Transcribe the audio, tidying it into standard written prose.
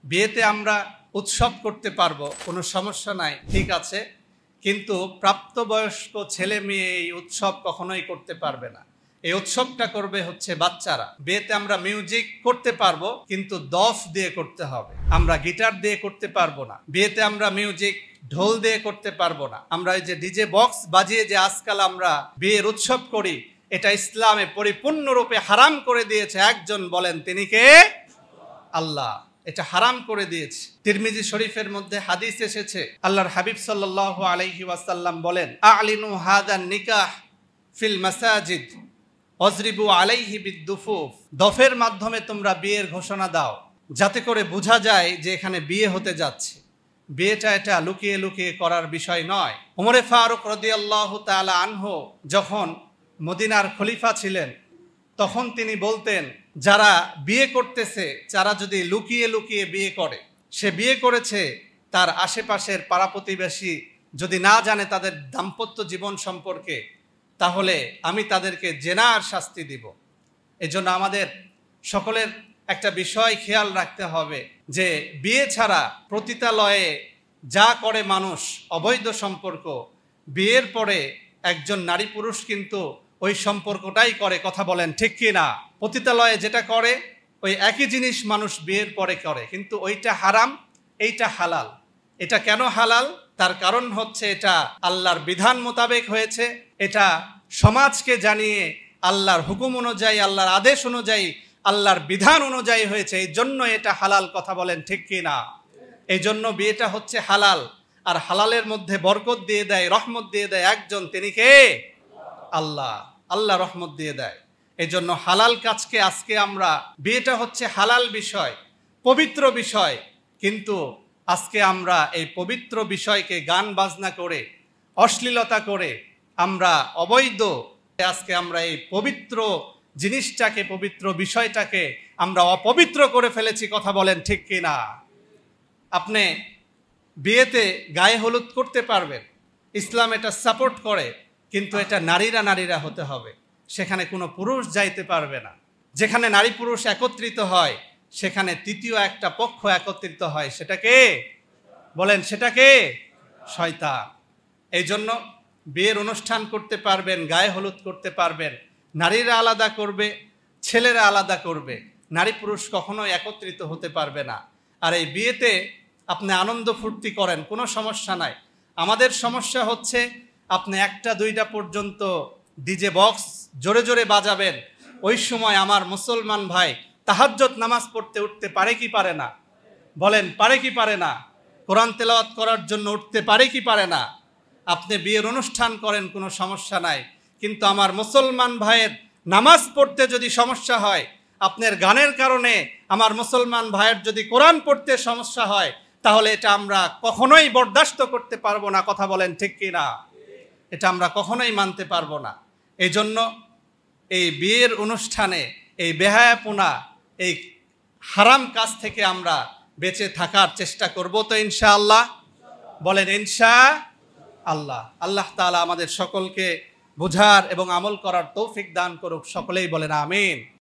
বিয়েতে আমরা উৎসব করতে পারবো, কোনো সমস্যা নাই, ঠিক আছে, কিন্তু প্রাপ্তবয়স্ক ছেলে মেয়ে এই উৎসব কখনোই করতে পারবে না। এই উৎসবটা করবে হচ্ছে বাচ্চারা। বিয়েতে আমরা মিউজিক করতে পারবো, কিন্তু দফ দিয়ে করতে হবে, আমরা গিটার দিয়ে করতে পারবো না। বিয়েতে আমরা মিউজিক ঢোল দিয়ে করতে পারবো না। আমরা এই যে ডিজে বক্স বাজিয়ে যে আজকাল আমরা বিয়ের উৎসব করি, এটা ইসলামে পরিপূর্ণরূপে হারাম করে দিয়েছে। একজন বলেন তিনি কে? আল্লাহ। এটা হারাম করে দিয়েছে। তিরমিজি শরীফের মধ্যে হাদিস এসেছে, আল্লাহর হাবিব সাল্লাল্লাহু আলাইহি ওয়াসাল্লাম বলেন, আ'লিনু হাদান নিকাহ ফিল মাসাজিদ ওয়াজরিবু আলাইহি বিদ্দুফুফ। দফের মাধ্যমে তোমরা বিয়ের ঘোষণা দাও, যাতে করে বোঝা যায় যে এখানে বিয়ে হতে যাচ্ছে। বিয়েটা এটা লুকিয়ে লুকিয়ে করার বিষয় নয়। ওমরে ফারুক রাদিয়াল্লাহু তাআলা আনহু যখন মদিনার খলিফা ছিলেন, তখন তিনি বলতেন, যারা বিয়ে করতেছে যারা যদি লুকিয়ে লুকিয়ে বিয়ে করে, সে বিয়ে করেছে, তার আশেপাশের পাড়া প্রতিবেশী যদি না জানে তাদের দাম্পত্য জীবন সম্পর্কে, তাহলে আমি তাদেরকে জেনার শাস্তি দিব। এজন্য আমাদের সকলের একটা বিষয় খেয়াল রাখতে হবে যে বিয়ে ছাড়া পতিতালয়ে যা করে মানুষ, অবৈধ সম্পর্ক, বিয়ের পরে একজন নারী পুরুষ কিন্তু ওই সম্পর্কটাই করে। কথা বলেন ঠিক কি না? পতিতালয়ে যেটা করে ওই একই জিনিস মানুষ বিয়ের পরে করে, কিন্তু ওইটা হারাম, এইটা হালাল। এটা কেন হালাল? তার কারণ হচ্ছে এটা আল্লাহর বিধান মোতাবেক হয়েছে, এটা সমাজকে জানিয়ে আল্লাহর হুকুম অনুযায়ী, আল্লাহর আদেশ অনুযায়ী, আল্লাহর বিধান অনুযায়ী হয়েছে, এই জন্য এটা হালাল। কথা বলেন ঠিক কি না? এই জন্য বিয়েটা হচ্ছে হালাল। আর হালালের মধ্যে বরকত দিয়ে দেয়, রহমত দিয়ে দেয় একজন, তিনি কে? আল্লাহ। আল্লাহ রহমত দিয়ে দেয়। এই জন্য হালাল কাজকে আজকে আমরা, বিয়েটা হচ্ছে হালাল বিষয়, পবিত্র বিষয়, কিন্তু আজকে আমরা এই পবিত্র বিষয়কে গান বাজনা করে, অশ্লীলতা করে, আমরা অবৈধ, আজকে আমরা এই পবিত্র জিনিসটাকে, পবিত্র বিষয়টাকে আমরা অপবিত্র করে ফেলেছি। কথা বলেন ঠিক কি না? আপনি বিয়েতে গায়ে হলুদ করতে পারবেন, ইসলাম এটা সাপোর্ট করে, কিন্তু এটা নারীরা হতে হবে, সেখানে কোনো পুরুষ যাইতে পারবে না। যেখানে নারী পুরুষ একত্রিত হয়, সেখানে তৃতীয় একটা পক্ষ একত্রিত হয়, সেটাকে বলেন, সেটাকে শয়তান। এই জন্য বিয়ের অনুষ্ঠান করতে পারবেন, গায়ে হলুদ করতে পারবেন, নারীরা আলাদা করবে, ছেলেরা আলাদা করবে, নারী পুরুষ কখনোই একত্রিত হতে পারবে না। আর এই বিয়েতে আপনি আনন্দ ফুর্তি করেন, কোনো সমস্যা নাই। আমাদের সমস্যা হচ্ছে আপনি 1টা 2টা পর্যন্ত ডিজে বক্স জোরে জোরে বাজাবেন। ওই সময় আমার মুসলমান ভাই তাহাজ্জুদ নামাজ পড়তে উঠতে পারে কি পারে না? বলেন, পারে কি পারে না? কোরআন তেলাওয়াত করার জন্য উঠতে পারে কি পারে না? আপনি বিয়ের অনুষ্ঠান করেন, কোনো সমস্যা নাই, কিন্তু আমার মুসলমান ভাইয়ের নামাজ পড়তে যদি সমস্যা হয়, আপনার গানের কারণে আমার মুসলমান ভাইয়ের যদি কোরআন পড়তে সমস্যা হয়, তাহলে এটা আমরা কখনোই বরদাস্ত করতে পারবো না। কথা বলেন ঠিক কি না? এটা আমরা কখনোই মানতে পারবো না। এই জন্য এই বিয়ের অনুষ্ঠানে এই বেহায়াপনা, এই হারাম কাজ থেকে আমরা বেঁচে থাকার চেষ্টা করব তো ইনশাআল্লাহ। বলেন ইনশাআল্লাহ। আল্লাহ তাআলা আমাদের সকলকে বোঝার এবং আমল করার তৌফিক দান করুক। সকলেই বলেন আমিন।